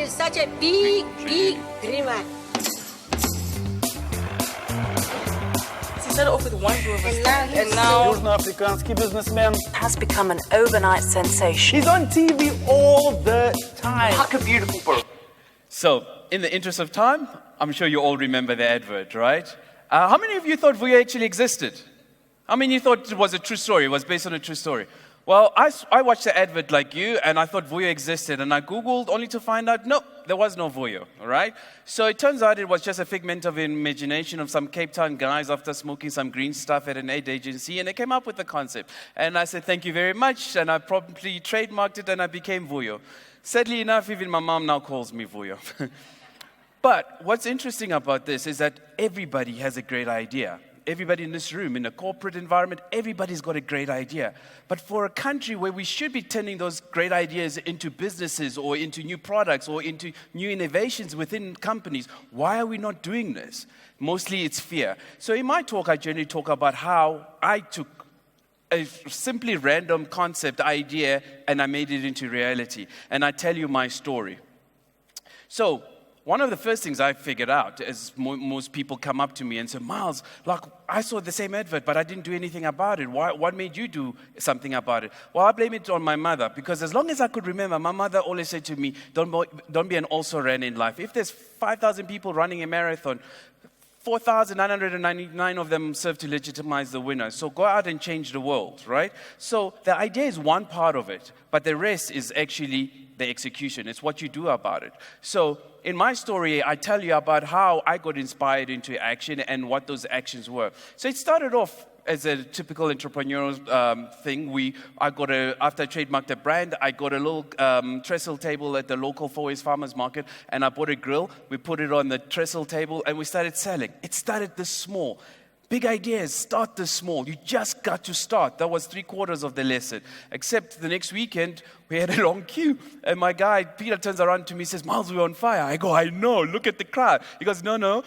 is such a big green one. He started off with one brew of a And and now Južnoafrikanski businessman. Has become an overnight sensation. He's on TV all the time. Huck a beautiful bro. So, in the interest of time, I'm sure you all remember the advert, right? How many of you thought Vuyo actually existed? How many of you thought it was a true story, it was based on a true story? Well, I watched the advert like you, and I thought Vuyo existed, and I Googled only to find out, no, there was no Vuyo, all right? So it turns out it was just a figment of imagination of some Cape Town guys after smoking some green stuff at an ad agency, and they came up with the concept. And I said, thank you very much, and I promptly trademarked it, and I became Vuyo. Sadly enough, even my mom now calls me Vuyo. But what's interesting about this is that everybody has a great idea. Everybody in this room, in a corporate environment, everybody's got a great idea. But for a country where we should be turning those great ideas into businesses or into new products or into new innovations within companies, why are we not doing this? Mostly it's fear. So in my talk, I generally talk about how I took a simply random concept idea and I made it into reality. And I tell you my story. So, one of the first things I figured out is most people come up to me and say, Miles, like, I saw the same advert, but I didn't do anything about it. What made you do something about it? Well, I blame it on my mother, because as long as I could remember, my mother always said to me, don't be an also-ran in life. If there's 5,000 people running a marathon, 4,999 of them serve to legitimize the winner. So go out and change the world, right? So the idea is one part of it, but the rest is actually the execution. It's what you do about it. So in my story, I tell you about how I got inspired into action and what those actions were. So it started off as a typical entrepreneurial thing. After I trademarked the brand, I got a little trestle table at the local Fourways Farmers Market, and I bought a grill. We put it on the trestle table, and we started selling. It started this small. Big ideas, start this small. You just got to start. That was 3/4 of the lesson. Except the next weekend, we had a long queue. And my guy, Peter, turns around to me and says, Miles, we're on fire. I go, I know, look at the crowd. He goes, no,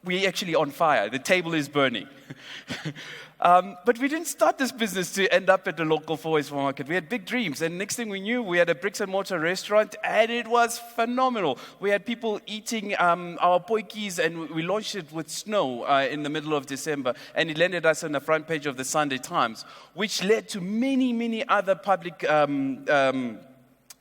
we're actually on fire. The table is burning. But we didn't start this business to end up at the local Fourways market. We had big dreams. And next thing we knew, we had a bricks and mortar restaurant, and it was phenomenal. We had people eating our poikies, and we launched it with snow in the middle of December. And it landed us on the front page of the Sunday Times, which led to many, many other public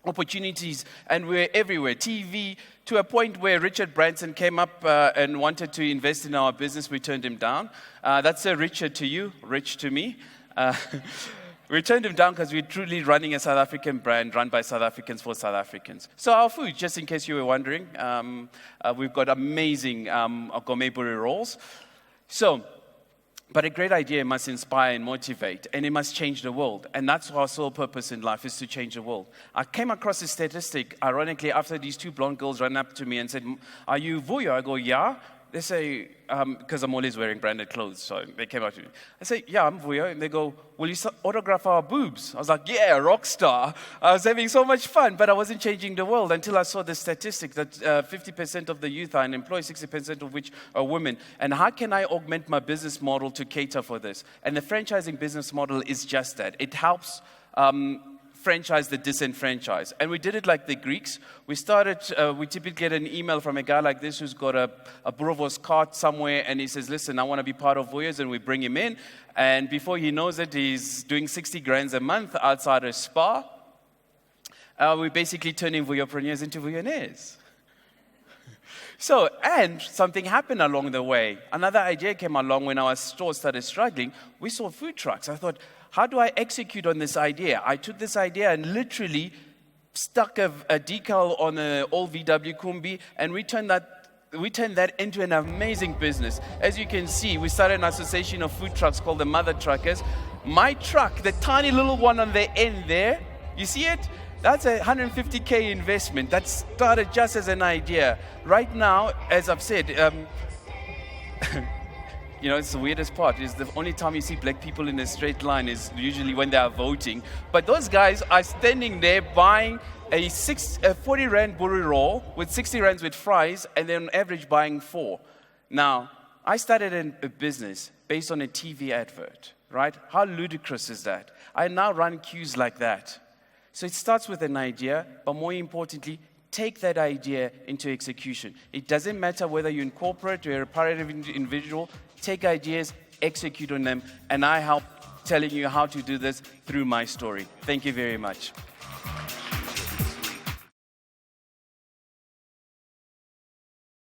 opportunities, and we're everywhere. TV, to a point where Richard Branson came up and wanted to invest in our business. We turned him down. That's a Richard to you, Rich to me. We turned him down because we're truly running a South African brand run by South Africans for South Africans. So our food, just in case you were wondering, we've got amazing gourmet boerie rolls. But a great idea must inspire and motivate, and it must change the world. And that's our sole purpose in life, is to change the world. I came across a statistic, ironically, after these two blonde girls ran up to me and said, are you Vuyo? I go, yeah. They say, because I'm always wearing branded clothes, so they came up to me. I say, yeah, I'm Vuyo. And they go, will you autograph our boobs? I was like, yeah, rock star. I was having so much fun, but I wasn't changing the world until I saw the statistic that 50% of the youth are unemployed, 60% of which are women. And how can I augment my business model to cater for this? And the franchising business model is just that. It helps franchise the disenfranchised. And we did it like the Greeks. We typically get an email from a guy like this who's got a Boerewors cart somewhere, and he says, listen, I want to be part of Vuyo's, and we bring him in. And before he knows it, he's doing 60 grand a month outside a spa. We're basically turning Vuyopreneurs into Vuyonaires. So, and something happened along the way. Another idea came along when our store started struggling. We saw food trucks. I thought, how do I execute on this idea? I took this idea and literally stuck a decal on an old VW Kombi, and we turned that into an amazing business. As you can see, we started an association of food trucks called the Mother Truckers. My truck, the tiny little one on the end there, you see it? That's a 150K investment. That started just as an idea. Right now, as I've said, you know, it's the weirdest part. Is the only time you see black people in a straight line is usually when they are voting. But those guys are standing there buying a 40 rand boerie roll with 60 rands with fries, and then on average buying 4. Now, I started a business based on a TV advert, right? How ludicrous is that? I now run queues like that. So it starts with an idea, but more importantly, take that idea into execution. It doesn't matter whether you're in corporate or you're a private individual, take ideas, execute on them, and I help telling you how to do this through my story. Thank you very much.